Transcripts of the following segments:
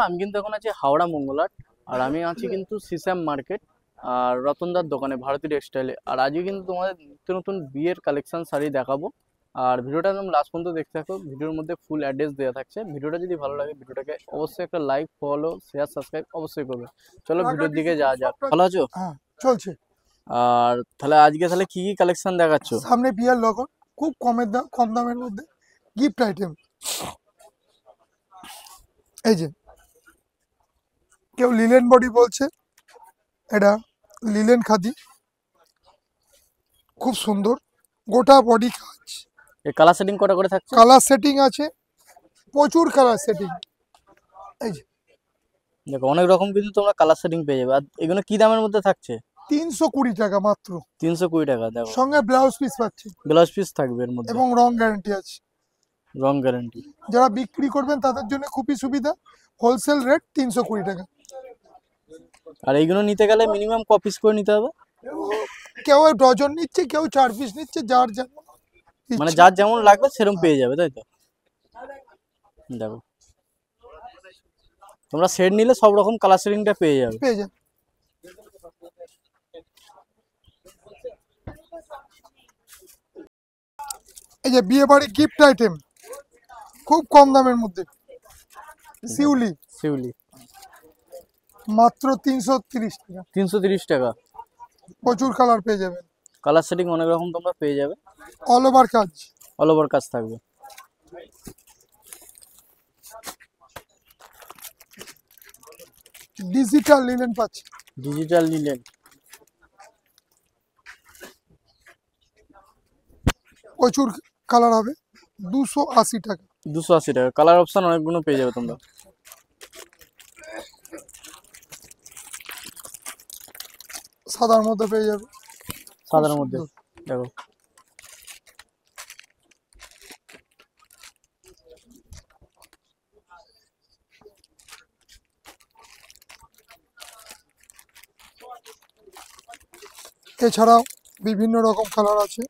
আমি কিন্তু এখন আছি হাওড়া মঙ্গলহাট, আর আমি আছি কিন্তু সিস্যাম মার্কেট আর রতনদার দোকানে ভারতী টেক্সটাইলে। আর আজকে কিন্তু তোমাদের নিত্য নতুন বিয়ের কালেকশন শাড়ি দেখাবো। আর ভিডিওটা একদম লাস্ট পর্যন্ত দেখতে থাকো, ভিডিওর মধ্যে ফুল অ্যাড্রেস দেওয়া থাকছে। ভিডিওটা যদি ভালো লাগে ভিডিওটাকে অবশ্যই একটা লাইক, ফলো, শেয়ার, সাবস্ক্রাইব অবশ্যই করবে। চলো ভিডিওর দিকে যাওয়া যাক। ভালো আছো? হ্যাঁ চলছে। আর তাহলে আজকে কি কি কালেকশন দেখাচ্ছ? সামনে বিয়ের লগন, খুব কম দামের মধ্যে গিফট আইটেম। এই যে কেউ লিলেন বডি বলছে, এটা লিলেন খাদি, খুব সুন্দর গোটা বডি কাজ। এই কালার সেটিং কটা করে থাকছে? কালার সেটিং আছে, প্রচুর কালার সেটিং। এই যে দেখো অনেক রকম কিন্তু তোমরা কালার সেটিং পেয়ে যাবে। আর এগুলো কি দামের মধ্যে থাকছে? 320 টাকা মাত্র, 320 টাকা। দেখো সঙ্গে ব্লাউজ পিস পাচ্ছে, ব্লাউজ পিস থাকবে এর মধ্যে এবং রং গ্যারান্টি আছে। রং গ্যারান্টি। যারা বিক্রি করবেন তাদের জন্য খুবই সুবিধা, হোলসেল রেট 320 টাকা। আর এইগুলো নিতে গেলে মিনিমাম ক পিস করে নিতে হবে? কেউ ডজন নিচ্ছে, কেউ 4 পিস নিচ্ছে, যার যেমন মানে যার যেমন লাগবে সেরকম পেয়ে যাবে, তাই তো? দেখো তোমরা সেট নিলে সব রকম কালার সেটিংটা পেয়ে যাবে। এই যে বিয়ে বাড়ি গিফট আইটেম, খুব কম দামের মধ্যে শিউলি শিউলি মাত্র 330 টাকা। 330 টাকা। প্রচুর কালার পেয়ে যাবেন, কালার সেটিং অনেক রকম তোমরা পেয়ে যাবে। অল ওভার কাজ, অল ওভার কাজ থাকবে। ডিজিটাল লিনেন পাচ্ছে, ডিজিটাল নিলেন প্রচুর কালার হবে, 280 টাকা। 280 টাকা। কালার অপশন অনেকগুলো পেয়ে যাবে তোমরা। সাদার মধ্যে পেয়ে যাবে, সাদার মধ্যে দেখো এছাড়াও বিভিন্ন রকম কালার আছে।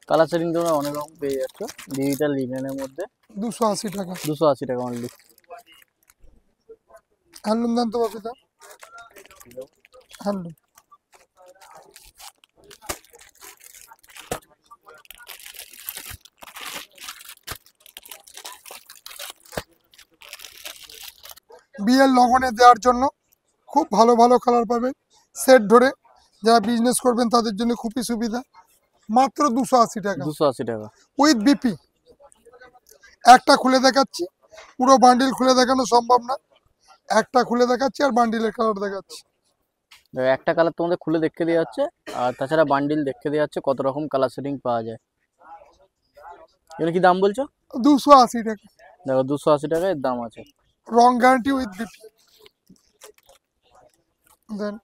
কালার সেটিং তোমরা অনেক রকম পেয়ে যাচ্ছ ডিজিটাল লিনেনের মধ্যে। 280 টাকা। 280 টাকা অনলি। হ্যান্ডলুম দেন তো বাপিদা, হ্যান্ডলুম। বিয়ের লগনে দেওয়ার জন্য খুব ভালো ভালো কালার পাবেন, সেট ধরে যারা বিজনেস করবেন তাদের জন্য খুবই সুবিধা। মাত্র 280 টাকা। 280 টাকা উইথ বিপি। একটা খুলে দেখাচ্ছি, পুরো বান্ডিল খুলে দেখানো সম্ভব না, একটা খুলে দেখাচ্ছি আর বান্ডিলের কালার দেখাচ্ছি। একটা কালার তোমাদের খুলে দেখে দেওয়া যাচ্ছে, আর তাছাড়া বান্ডিল দেখে দেওয়া যাচ্ছে কত রকম কালার সেটিং পাওয়া যায়। এর কি দাম বলছো? 280 টাকা। দেখো 280 টাকা এর দাম আছে। রং গ্যারান্টি উইথ বিপি। দেন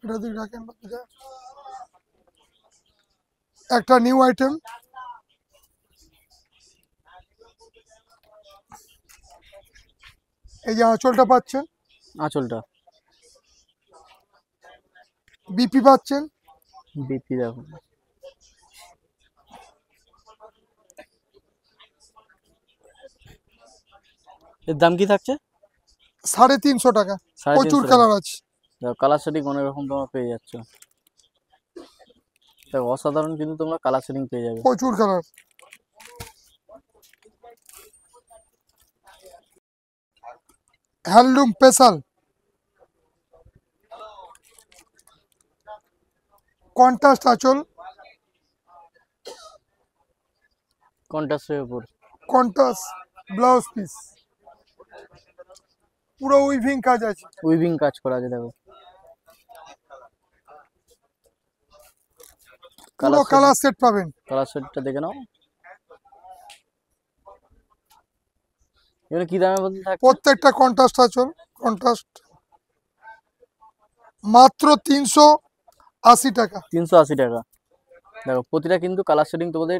এটা দিক রাখেন বাপিদা। একটা নিউ আইটেম, এই যে আঁচলটা পাচ্ছেন, আঁচলটা বিপি পাচ্ছেন। বিপি দেখো এর দাম কি থাকছে? 350 টাকা। প্রচুর কালার আছে, কালার সেটিং অনেক রকম তোমরা পেয়ে যাচ্ছ। দেখো অসাধারণ কিন্তু তোমরা কালার সেটিং পেয়ে যাবে। প্রচুর কালার। হ্যান্ডলুম স্পেশাল কন্ট্রাস্ট আঁচল, কন্ট্রাস্টের উপর কন্ট্রাস্ট ব্লাউজ পিস, পুরো উইভিং কাজ আছে। উইভিং কাজ করা আছে। দেখো পুরো কালার সেট পাবেন। কালার সেটটা দেখে নাও। এগুলো কি দামের মধ্যে থাকে? প্রত্যেকটা কন্ট্রাস্ট আঁচল, কন্ট্রাস্ট মাত্র 380 টাকা। 380 টাকা। দেখো প্রতিটা কিন্তু কালার সেটিং তোমাদের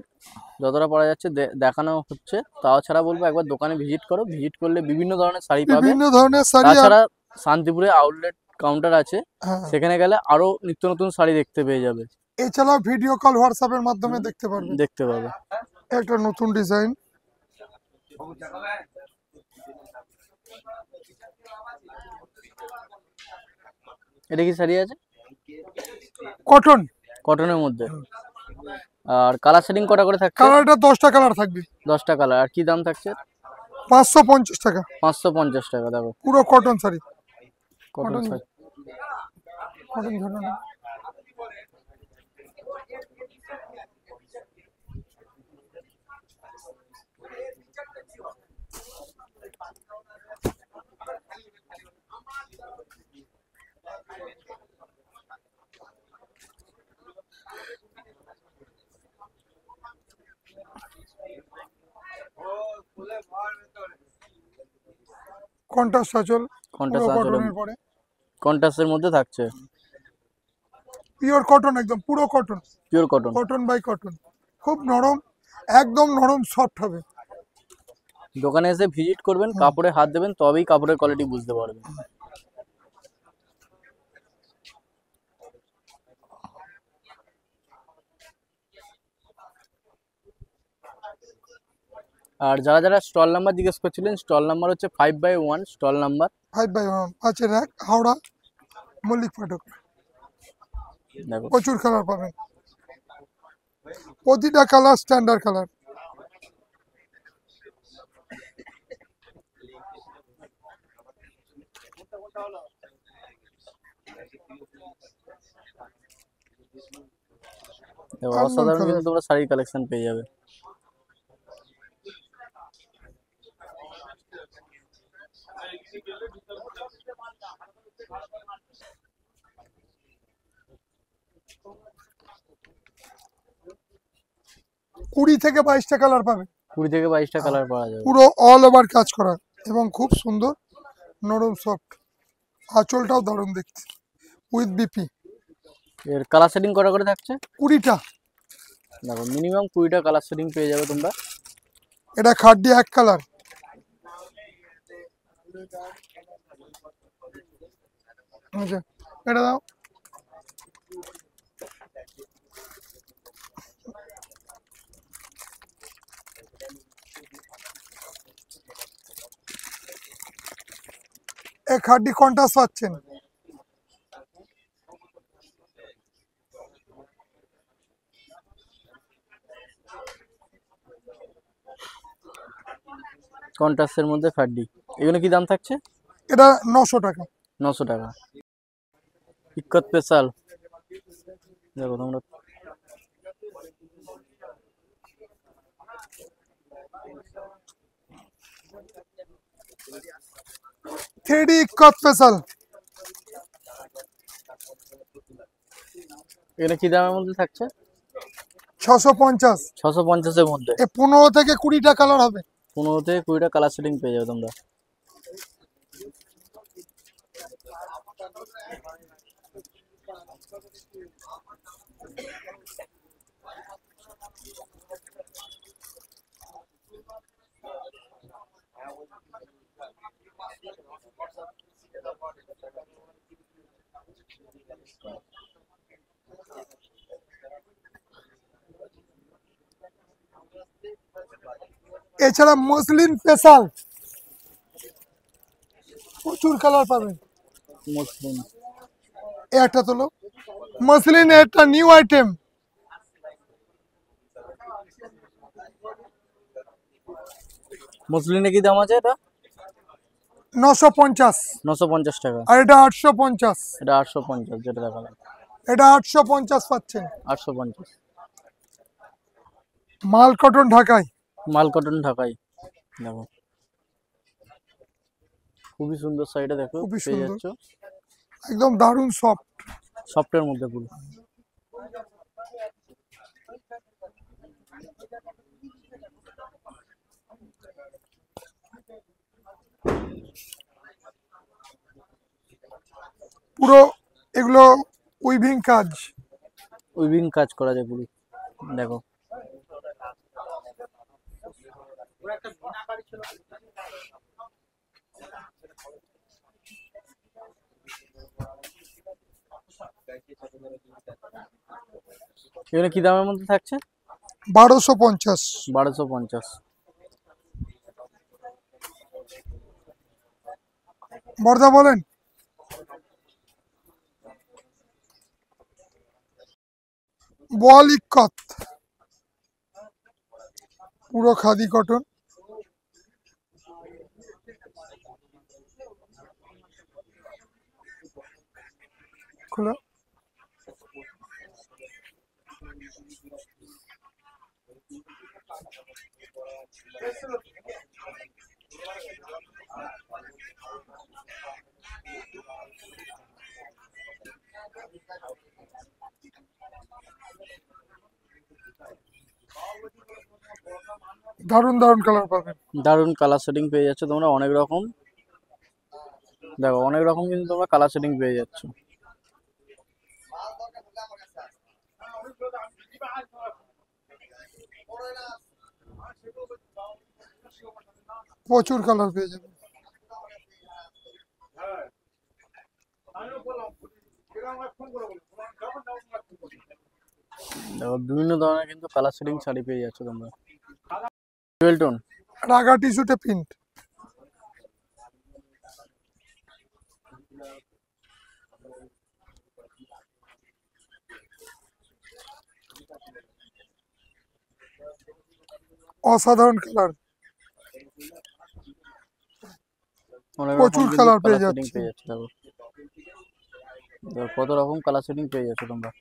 যতটা পারা যাচ্ছে দেখানো হচ্ছে। তাছাড়া বলবো একবার দোকানে ভিজিট করো, ভিজিট করলে বিভিন্ন ধরনের শাড়ি পাবে। বিভিন্ন ধরনের শাড়ি। তাছাড়া শান্তিপুরে আউটলেট কাউন্টার আছে, হ্যাঁ, সেখানে গেলে আরো নিত্য নতুন শাড়ি দেখতে পেয়ে যাবে, এছাড়াও ভিডিও কল হোয়াটসঅ্যাপের মাধ্যমে দেখতে পারবে। দেখতে পাবে। একটা নতুন ডিজাইন, এটা কি শাড়ি আছে? কটন। কটনের মধ্যে। আর কালার শেডিং কটা করে থাকছে? কালারটা 10টা কালার থাকবে, 10টা কালার। আর কি দাম থাকছে? 550 টাকা। 550 টাকা। দেখো পুরো cotton sari, cotton cotton sari. Cotton ধরনের। কন্ট্রাস্ট আঁচল, পুরো কন্ট্রাস্ট কটনের পরে, কন্ট্রাস্টের মধ্যে থাকছে, পিওর কটন, একদম পুরো cotton, pure cotton. Cotton by cotton, খুব নরম, একদম নরম সফট হবে। দোকানে এসে ভিজিট করবেন, কাপড়ে হাত দেবেন, তবেই কাপড়ের কোয়ালিটি বুঝতে পারবেন। আর যারা যারা স্টল নাম্বার জিজ্ঞেস করছিলেন, স্টল নাম্বার হচ্ছে 5/1 স্টল নাম্বার। 5/1 আছে র্যাক, হাওড়া মল্লিক ফাটক। দেখো প্রচুর কালার পাবেন, প্রতিটা কালার স্ট্যান্ডার্ড কালার। দেখো, আননোন অসাধারণ কিন্তু কালার, তোমরা শাড়ির কালেকশন পেয়ে যাবে। কুড়ি থেকে 22টা কালার পাবেন, 20 থেকে 22টা কালার পাওয়া যাবে। পুরো অল ওভার কাজ করা এবং খুব সুন্দর নরম সফট। আঁচলটাও দারুণ দেখতে, উইথ বিপি। এর কালার সেটিং কটা করে থাকছে? 20টা। দেখো মিনিমাম 20টা কালার সেটিং পেয়ে যাবে তোমরা। এটা খাড্ডি এক কালার, আচ্ছা এটা দাও। এই খাড্ডি কন্ট্রাস্ট পাচ্ছেন, কন্ট্রাস্টের মধ্যে খাড্ডি। এগুলো কি দাম থাকছে? এটা 900 টাকা। 900 টাকা। ইক্কত স্পেশাল। দেখো তোমরা, থ্রিডি ইক্কত স্পেশাল, এগুলো কি দামের মধ্যে থাকছে? 650। 650-এর মধ্যে। এ 15 থেকে 20টা কালার হবে। 15 থেকে 20টা কালার সেটিং পেয়ে যাবে তোমরা। এছাড়া মসলিন স্পেশাল, প্রচুর কালার পাবেন। মসলিন। এ একটা তোলো, মসলিন একটা নিউ আইটেম, মসলিনে কি দাম আছে এটা? 950। 950 টাকা। আর এটা 850। এটা 850 যেটা দেখালাম। এটা 850 পাচ্ছেন। 850। মাল কটন ঢাকায়। মাল কটন ঢাকাই। দেখো খুবই সুন্দর শাড়িটা, দেখো খুবই পেয়ে সুন্দর, যাচ্ছ একদম দারুণ সফট। সফটের মধ্যে পুরো। পুরো এগুলো উইভিং কাজ, উইভিং কাজ করা যায় পুরো। দেখো এগুলো কি দামের মধ্যে থাকছে? 1250। 1250। বর্দা বলেন। বল ইক্কত, পুরো খাদি কটন। খোলা। দারুণ দারুণ কালার পাবেন। দারুন কালার সেটিং পেয়ে যাচ্ছ তোমরা অনেক রকম। দেখো অনেক রকম কিন্তু তোমরা কালার সেটিং পেয়ে যাচ্ছ। প্রচুর কালার পেয়ে যাবেন। দেখো বিভিন্ন ধরনের কিন্তু কালার সেটিং শাড়ি পেয়ে যাচ্ছ তোমরা। Dual tone. রাগা টিস্যুতে প্রিন্ট। অসাধারণ কালার, অনেক রকম প্রচুর কিন্তু কালার পেয়ে কালার সেটিং যাচ্ছে। পেয়ে যাচ্ছ। দেখো দেখো কত রকম কালার সেটিং পেয়ে যাচ্ছ তোমরা।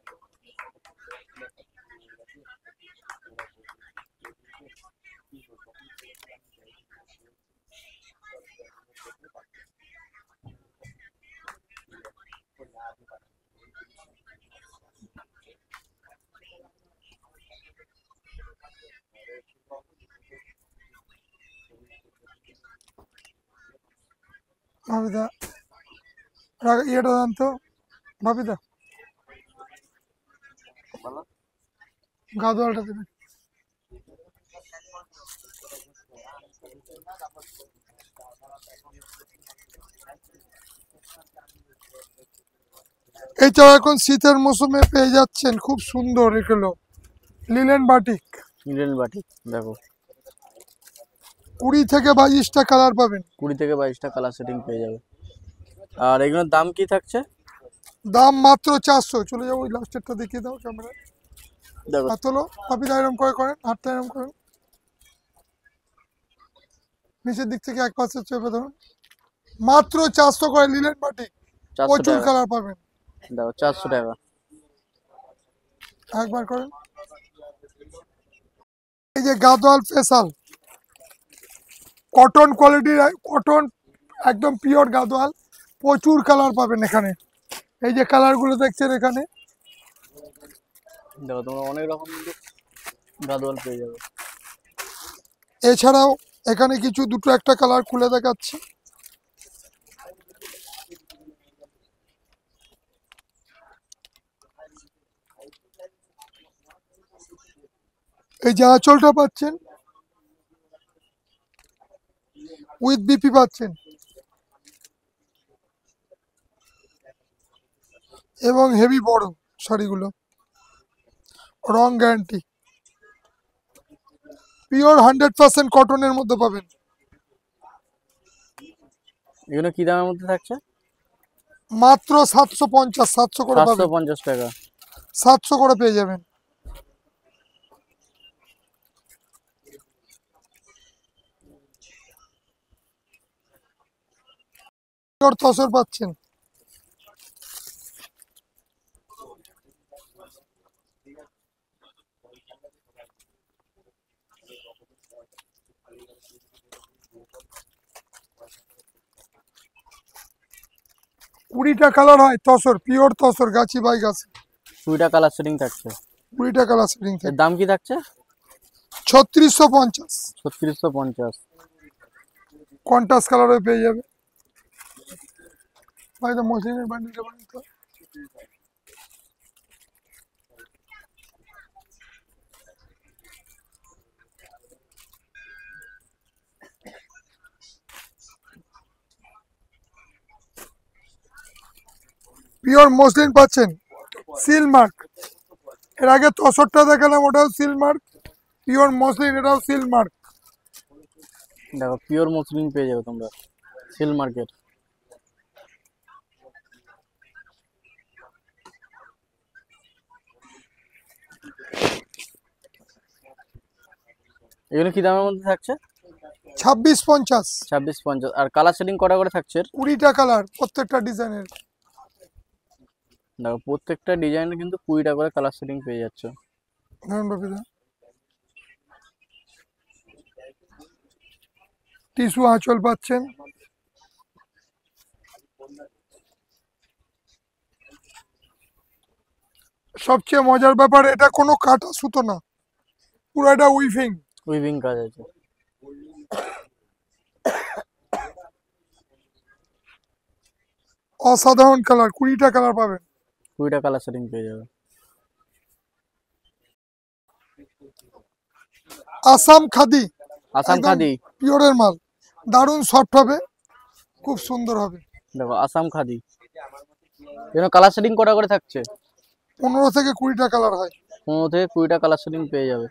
ভাবিদা ইয়েটা দেন তো, ভাবিদা গাদোয়ালটা দেবেন। এছাড়া এখন শীতের মৌসুমে পেয়ে যাচ্ছেন খুব সুন্দর এগুলো লিলেন বাটিক। মিলেন বাটি। দেখো 20 থেকে 22টা কালার পাবেন। 20 থেকে 22টা কালার সেটিং পেয়ে যাবে। আর এগুলোর দাম কি থাকছে? দাম মাত্র 400। চলে যাবো ওই লাস্টেরটা দেখিয়ে দাও ক্যামেরা। দেখো হাত তোলো, ভাবিদা এরম করে করেন, হাতটা এরম করেন, নিচের দিক থেকে এক পাশে চেপে ধরুন। মাত্র 400 করে লিলেন বাটিক, 400 প্রচুর টাকা। কালার পাবেন। দেখো 400 টাকা। একবার করেন। এই যে গাদোয়াল স্পেশাল কটন কোয়ালিটির, কটন একদম পিওর গাদোয়াল, প্রচুর কালার পাবেন এখানে। এই যে কালারগুলো দেখছেন এখানে। দেখো তোমরা অনেক রকম কিন্তু গাদোয়াল পেয়ে যাবে। এছাড়াও এখানে কিছু দুটো একটা কালার খুলে দেখাচ্ছি। এই যে আঁচলটা পাচ্ছেন উইথ বিপি পাচ্ছেন, এবং হেভি বড় শাড়িগুলো, রং গ্যারান্টি, পিওর 100% কটনের মধ্যে পাবেন। এগুলো কি দামের মধ্যে থাকছে? মাত্র 750, 700 করে পাবেন, 750 টাকা। 700 করে পেয়ে যাবেন। পিওর তসর পাচ্ছেন। কুড়িটা কালার হয় tussar, pure tussar, Gachhi by Gachhi. 20টা colour setting থাকছে। 20টা কালার সেটিং এর থাকে। দাম কি থাকছে? 3650। 3650। কন্ট্রাস্ট কালারে পেয়ে যাবে। ভাই তো মসলিনের বান্ডিলটা বানিয়ে। পিওর মসলিন পাচ্ছেন, সিল মার্ক। এর আগে তসরটা দেখালাম, ওটাও সিল মার্ক। পিওর মসলিন, এটাও সিল মার্ক। দেখো পিওর মসলিন পেয়ে যাবে তোমরা সিল মার্কেট। এগুলো কি দামের মধ্যে থাকছে? 2650। 2650। আর কালার সেটিং কটা করে থাকছে এর? 20টা কালার প্রত্যেকটা ডিজাইনের। দেখো প্রত্যেকটা ডিজাইনে কিন্তু 20টা করে কালার সেটিং পেয়ে যাচ্ছে। টিস্যু আঁচল পাচ্ছেন। সবচেয়ে মজার ব্যাপার, এটা কোনো কাটা সুতো না, পুরো এটা উইভিং। উইভিং কাজ আছে। অসাধারণ কালার, 20টা কালার পাবেন। 20টা কালার সেটিং পেয়ে যাবে। আসাম খাদি, আসাম একদম খাদি। পিওরের মাল, দারুণ সফট হবে, খুব সুন্দর হবে। দেখো আসাম খাদি, এখানে কালার সেটিং কটা করে থাকছে? 15 থেকে 20টা কালার হয়। 15 থেকে 20টা কালার সেটিং পেয়ে যাবে।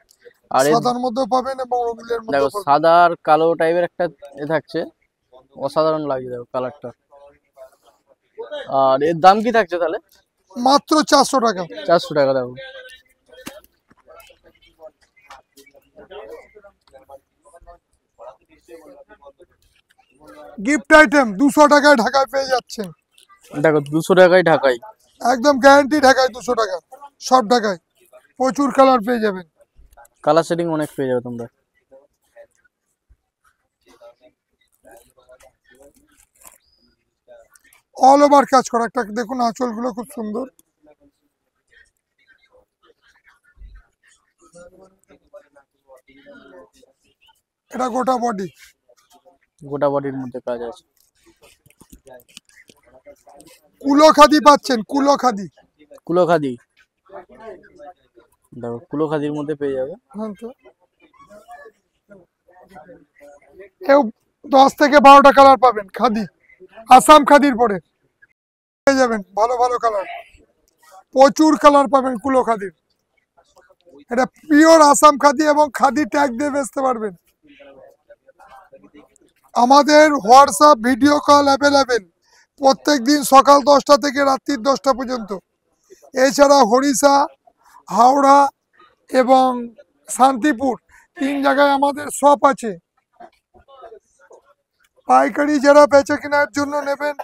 আর এর সাদার মধ্যেও পাবেন এবং রঙিনের দেখো মধ্যেও পাবেন। সাদা আর কালো টাইপের একটা থাকছে, অসাধারণ লাগছে দেখো কালারটা। আর এর দাম কি থাকছে তাহলে? মাত্র 400 টাকা। 400 টাকা। দেখো গিফট আইটেম 200 টাকায় ঢাকায় পেয়ে যাচ্ছেন। দেখো 200 টাকায় ঢাকাই, একদম গ্যারান্টি ঢাকায় 200 টাকা, সব ঢাকায়। প্রচুর কালার পেয়ে যাবেন। কালার সেটিং অনেক পেয়ে যাবে তোমরা। অল ওভার কাজ করা, একটা দেখুন আঁচলগুলো খুব সুন্দর। এটা গোটা বডি, গোটা বডির মধ্যে কাজ আছে। কুলো খাদি পাচ্ছেন, কুলো খাদি। কুলো খাদি, দেখো কুলো খাদির মধ্যে পেয়ে যাবে। হ্যাঁ তো। কেউ 10 থেকে 12টা কালার পাবেন খাদি, আসাম খাদির পরে পেয়ে যাবেন ভালো ভালো কালার। প্রচুর কালার পাবেন কুলো খাদির। এটা পিওর আসাম খাদি এবং খাদি ট্যাগ দিয়ে বেচতে পারবেন। আমাদের হোয়াটসঅ্যাপ ভিডিও কল অ্যাভেলেবেল প্রত্যেক দিন সকাল 10টা থেকে রাত্রি 10টা পর্যন্ত। এছাড়া হরিষা, হাওড়া এবং শান্তিপুর 3 জায়গায় আমাদের শপ আছে। পাইকারি যারা বেচা কেনার জন্য নেবেন,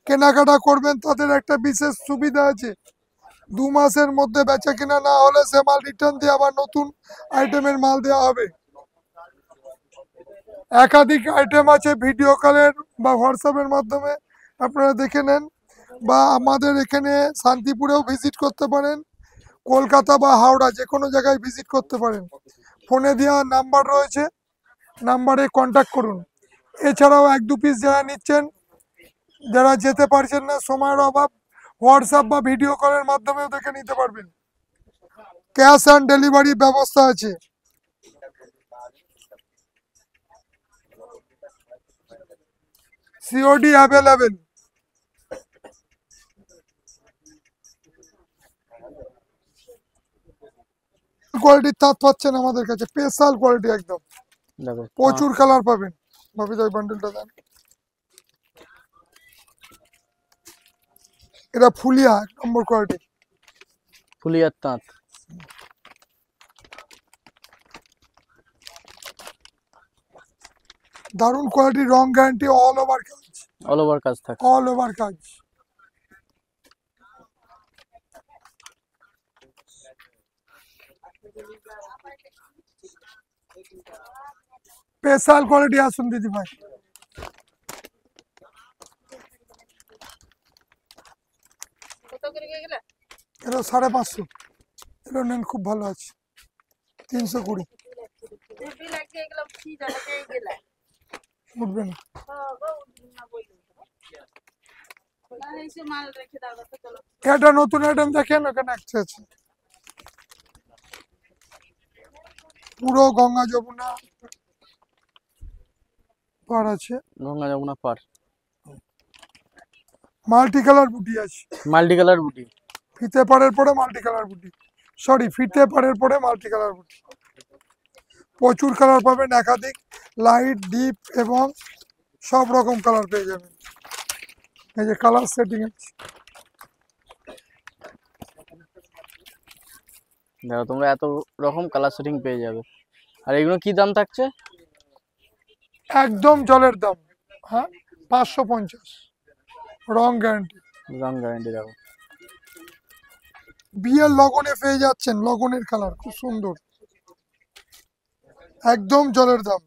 কেনাকাটা করবেন, তাদের একটা বিশেষ সুবিধা আছে। 2 মাসের মধ্যে বেচা কেনা না হলে সে মাল রিটার্ন দিয়ে আবার নতুন আইটেমের মাল দেওয়া হবে। একাধিক আইটেম আছে, ভিডিও কলের বা হোয়াটসঅ্যাপের মাধ্যমে আপনারা দেখে নেন, বা আমাদের এখানে শান্তিপুরেও ভিজিট করতে পারেন, কলকাতা বা হাওড়া যে কোনো জায়গায় ভিজিট করতে পারেন। ফোনে দেওয়া নাম্বার রয়েছে, নাম্বারে কন্ট্যাক্ট করুন। এছাড়াও 1-2 পিস যারা নিচ্ছেন, যারা যেতে পারছেন না, সময়ের অভাব, হোয়াটসঅ্যাপ বা ভিডিও কলের মাধ্যমেও দেখে নিতে পারবেন। ক্যাশ অন ডেলিভারি ব্যবস্থা আছে। COD available. কোয়ালিটির তাঁত পাচ্ছেন আমাদের কাছে, স্পেশাল কোয়ালিটি একদম। দেখো প্রচুর কালার পাবেন। ভাবিদা ওই বান্ডেলটা দেন। এটা ফুলিয়া 1 নম্বর কোয়ালিটি। ফুলিয়ার তাঁত। দারুণ কোয়ালিটি, রং গ্যারান্টি, অল ওভার কাজ। অল ওভার কাজ থাকে। অল ওভার কাজ। স্পেশাল কোয়ালিটি, আসুন দিদি ভাই। এটা 550। এটা নেন, খুব ভালো আছে, 320। উঠবে না। এটা নতুন আইটেম দেখেন, ওখানে একটা আছে পুরো গঙ্গা যমুনা পার আছে। গঙ্গা যমুনা পার। মাল্টি কালার বুটি আছে, মাল্টি কালার বুটি। ফিতে পাড়ের পরে মাল্টি কালার বুটি, সরি ফিতে পাড়ের পরে মাল্টি কালার বুটি। প্রচুর কালার পাবেন, একাধিক লাইট, ডিপ এবং সব রকম কালার পেয়ে যাবেন। এই যে কালার সেটিং আছে। দেখো তোমরা এত রকম কালার সেটিং পেয়ে যাবে। আর এগুলো কি দাম থাকছে? একদম জলের দাম, হ্যাঁ 550, রং গ্যারান্টি। রং গ্যারান্টি। দেখো বিয়ের লগনে পেয়ে যাচ্ছেন, লগনের কালার খুব সুন্দর, একদম জলের দাম।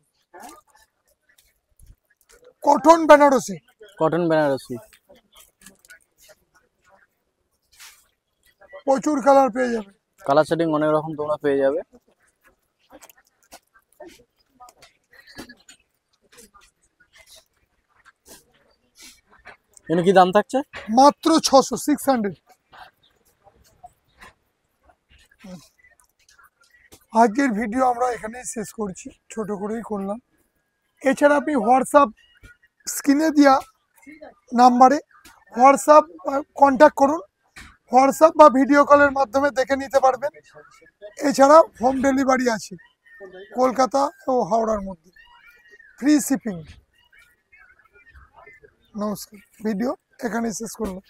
Cotton Benarasi, cotton Benarasi. প্রচুর কালার পেয়ে যাবে। কালার সেটিং অনেক রকম তোমরা পেয়ে যাবে। এগুলো কি দাম থাকছে? মাত্র 600। আজকের ভিডিও আমরা এখানেই শেষ করছি, ছোট করেই করলাম। এছাড়া আপনি হোয়াটসঅ্যাপ স্ক্রিনে দেওয়া নাম্বারে হোয়াটসঅ্যাপ কন্ট্যাক্ট করুন, হোয়াটসঅ্যাপ বা ভিডিও কলের মাধ্যমে দেখে নিতে পারবেন। এছাড়া হোম ডেলিভারি আছে কলকাতা ও হাওড়ার মধ্যে, ফ্রি শিপিং। নমস্কার, ভিডিও এখানেই শেষ করলাম।